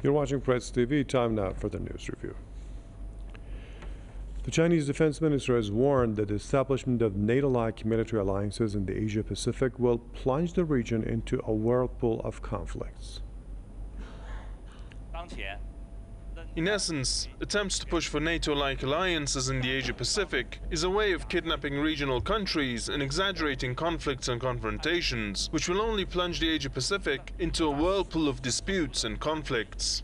You're watching Press TV. Time now for the news review. The Chinese defense minister has warned that the establishment of NATO-like military alliances in the Asia-Pacific will plunge the region into a whirlpool of conflicts. In essence, attempts to push for NATO-like alliances in the Asia-Pacific is a way of kidnapping regional countries and exaggerating conflicts and confrontations, which will only plunge the Asia-Pacific into a whirlpool of disputes and conflicts.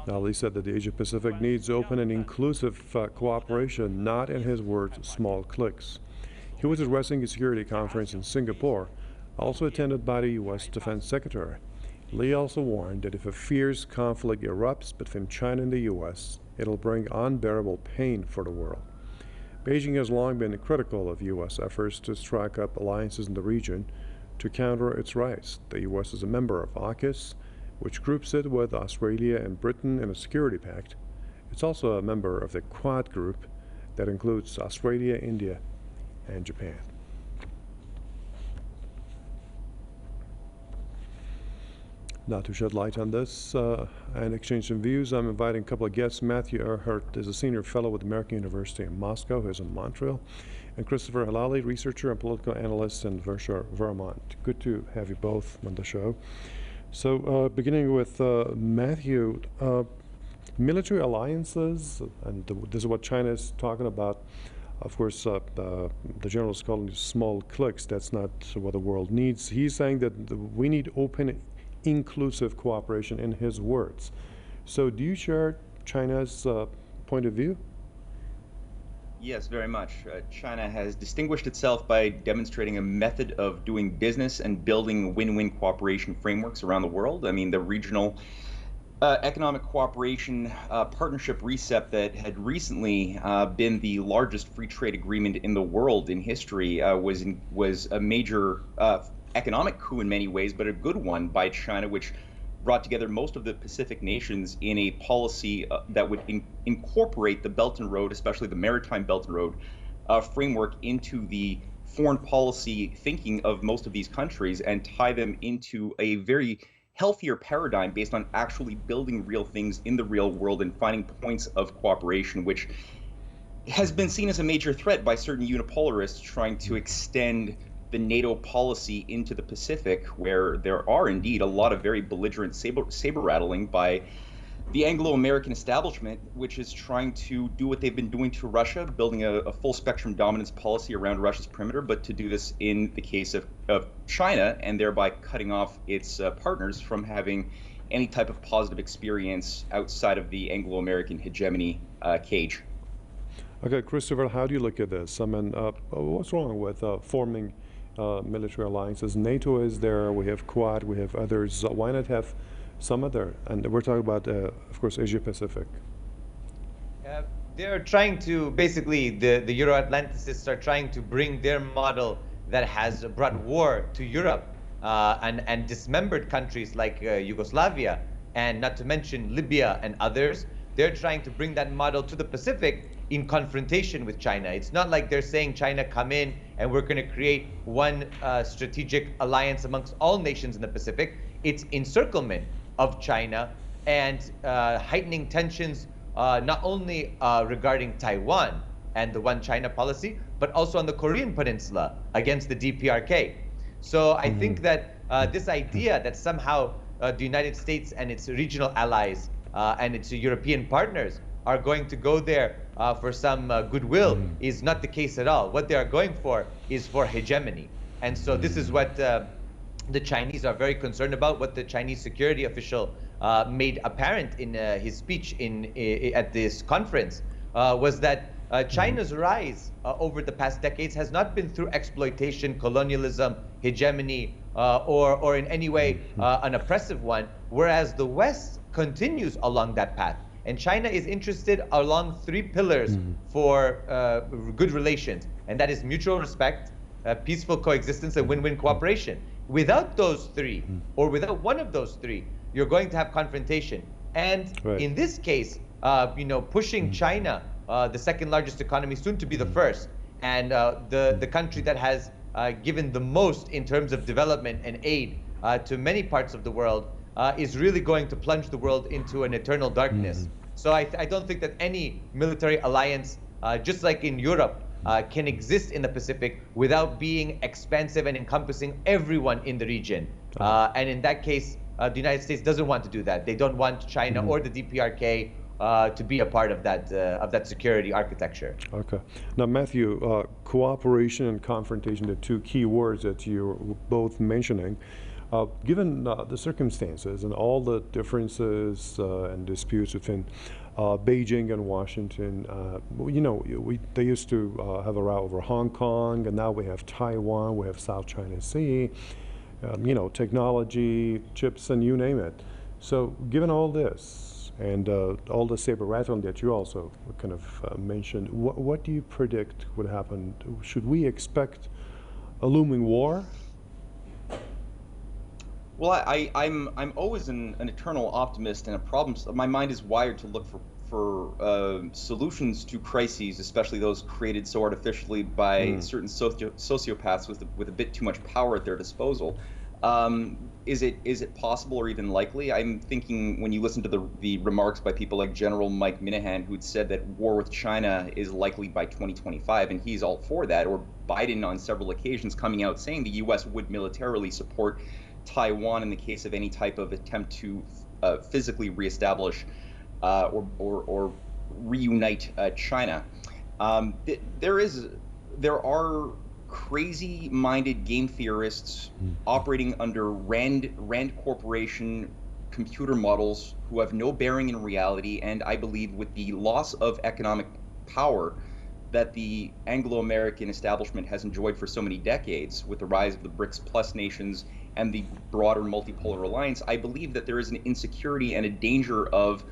Halali said that the Asia-Pacific needs open and inclusive cooperation, not, in his words, small cliques. He was addressing a security conference in Singapore, also attended by the U.S. Defense Secretary. Lee also warned that if a fierce conflict erupts between China and the U.S., it'll bring unbearable pain for the world. Beijing has long been critical of U.S. efforts to strike up alliances in the region to counter its rise. The U.S. is a member of AUKUS, which groups it with Australia and Britain in a security pact. It's also a member of the Quad group that includes Australia, India, and Japan. Now, to shed light on this and exchange some views, I'm inviting a couple of guests. Matthew Earhart is a senior fellow with the American University in Moscow, who's in Montreal, and Christopher Halali, researcher and political analyst in Vermont. Good to have you both on the show. So, beginning with Matthew, military alliances, and this is what China is talking about. Of course, the general is calling it small cliques. That's not what the world needs. He's saying that we need open, inclusive cooperation, in his words. So do you share China's point of view? Yes, very much. China has distinguished itself by demonstrating a method of doing business and building win-win cooperation frameworks around the world. I mean, the regional economic cooperation partnership RCEP that had recently been the largest free trade agreement in the world in history was a major economic coup in many ways, but a good one by China, which brought together most of the Pacific nations in a policy that would incorporate the Belt and Road, especially the Maritime Belt and Road framework, into the foreign policy thinking of most of these countries and tie them into a very healthier paradigm based on actually building real things in the real world and finding points of cooperation, which has been seen as a major threat by certain unipolarists trying to extend the NATO policy into the Pacific, where there are indeed a lot of very belligerent saber rattling by the Anglo-American establishment, which is trying to do what they've been doing to Russia, building a full spectrum dominance policy around Russia's perimeter, but to do this in the case of China, and thereby cutting off its partners from having any type of positive experience outside of the Anglo-American hegemony cage. Okay, Christopher, how do you look at this? I mean, what's wrong with forming military alliances? NATO is there, we have Quad, we have others. Why not have some other? And we're talking about, of course, Asia-Pacific. They're trying to, basically, the Euro-Atlanticists are trying to bring their model that has brought war to Europe and dismembered countries like Yugoslavia, and not to mention Libya and others. They're trying to bring that model to the Pacific in confrontation with China. It's not like they're saying, China, come in and we're going to create one strategic alliance amongst all nations in the Pacific. It's encirclement of China and heightening tensions not only regarding Taiwan and the One China policy, but also on the Korean Peninsula against the DPRK. So I think that this idea that somehow the United States and its regional allies and its European partners are going to go there for some goodwill is not the case at all. What they are going for is for hegemony. And so this is what the Chinese are very concerned about, what the Chinese security official made apparent in his speech at this conference, was that China's rise over the past decades has not been through exploitation, colonialism, hegemony, or in any way an oppressive one, whereas the West continues along that path. And China is interested along three pillars for good relations, and that is mutual respect, peaceful coexistence, and win-win cooperation. Without those three, or without one of those three, you're going to have confrontation. And in this case, pushing China, the second largest economy, soon to be the first, and the country that has given the most in terms of development and aid to many parts of the world, is really going to plunge the world into an eternal darkness. So I don't think that any military alliance, just like in Europe, can exist in the Pacific without being expansive and encompassing everyone in the region. And in that case, the United States doesn't want to do that. They don't want China or the DPRK to be a part of that security architecture. Okay. Now, Matthew, cooperation and confrontation, the two key words that you're both mentioning. Given the circumstances and all the differences and disputes between Beijing and Washington, they used to have a row over Hong Kong, and now we have Taiwan, we have South China Sea, technology, chips, and you name it. So given all this and all the saber rattling that you also kind of mentioned, what do you predict would happen? Should we expect a looming war? Well, I'm always an eternal optimist and a problem. My mind is wired to look for solutions to crises, especially those created so artificially by certain sociopaths with a bit too much power at their disposal. Is it possible or even likely? I'm thinking when you listen to the remarks by people like General Mike Minahan, who'd said that war with China is likely by 2025, and he's all for that, or Biden on several occasions coming out saying the U.S. would militarily support Taiwan in the case of any type of attempt to physically reestablish or reunite China. There are crazy-minded game theorists operating under Rand Corporation computer models who have no bearing in reality, and I believe with the loss of economic power that the Anglo-American establishment has enjoyed for so many decades with the rise of the BRICS Plus nations and the broader multipolar alliance, I believe that there is an insecurity and a danger of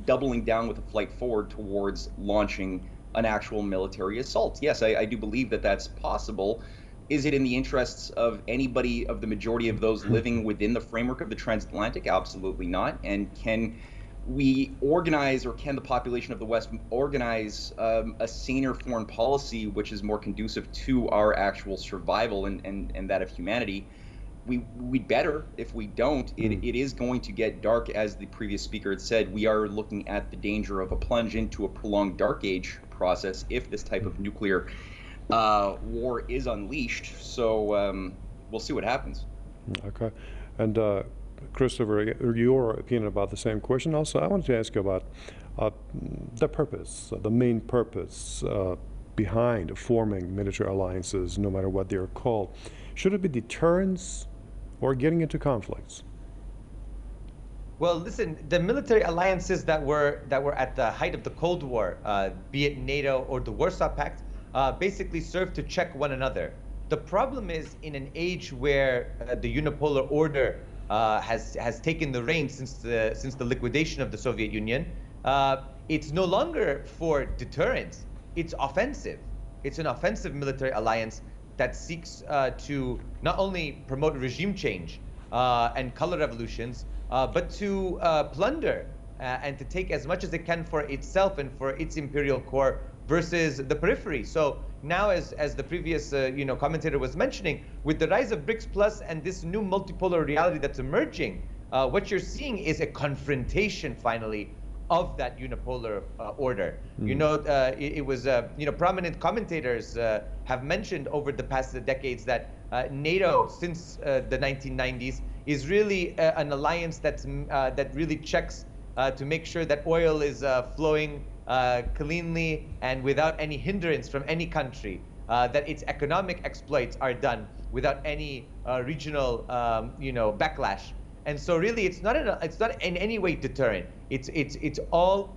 doubling down with a flight forward towards launching an actual military assault. Yes, I do believe that that's possible. Is it in the interests of anybody, of the majority of those living within the framework of the transatlantic? Absolutely not. And can we organize, or can the population of the West organize a saner foreign policy which is more conducive to our actual survival and that of humanity? We'd better. If we don't, it is going to get dark, as the previous speaker had said. We are looking at the danger of a plunge into a prolonged dark age process if this type of nuclear war is unleashed. So we'll see what happens. Okay. And Christopher, your opinion about the same question. Also, I wanted to ask you about the purpose, the main purpose behind forming military alliances, no matter what they're called. Should it be deterrence or getting into conflicts? Well, listen, the military alliances that were at the height of the Cold War, be it NATO or the Warsaw Pact, basically served to check one another. The problem is, in an age where the unipolar order has taken the reins since the liquidation of the Soviet Union, it's no longer for deterrence. It's offensive. It's an offensive military alliance that seeks to not only promote regime change and color revolutions, but to plunder and to take as much as it can for itself and for its imperial core versus the periphery. So now, as the previous commentator was mentioning, with the rise of BRICS Plus and this new multipolar reality that's emerging, what you're seeing is a confrontation finally of that unipolar order. It was prominent commentators have mentioned over the past decades that NATO, since the 1990s, is really an alliance that really checks to make sure that oil is flowing cleanly and without any hindrance from any country, that its economic exploits are done without any regional backlash. And so really it's not in any way deterrent. It's all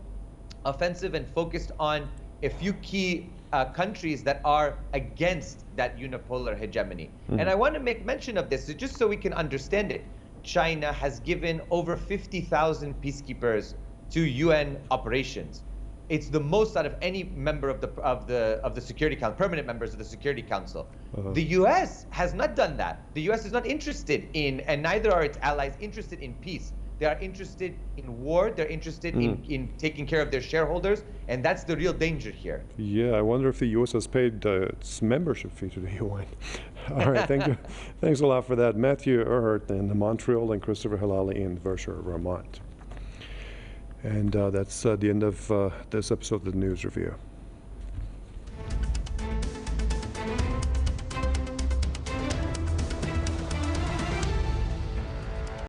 offensive and focused on a few key countries that are against that unipolar hegemony. And I want to make mention of this just so we can understand it. China has given over 50,000 peacekeepers to UN operations. It's the most out of any member of the Security Council, permanent members of the Security Council. The U.S. has not done that. The U.S. is not interested in, and neither are its allies interested in peace. They are interested in war. They're interested in taking care of their shareholders, and that's the real danger here. Yeah, I wonder if the U.S. has paid its membership fee to the UN. All right, thank you. Thanks a lot for that. Matthew Erhart in Montreal and Christopher Halali in Vershire, Vermont. And that's the end of this episode of the News Review.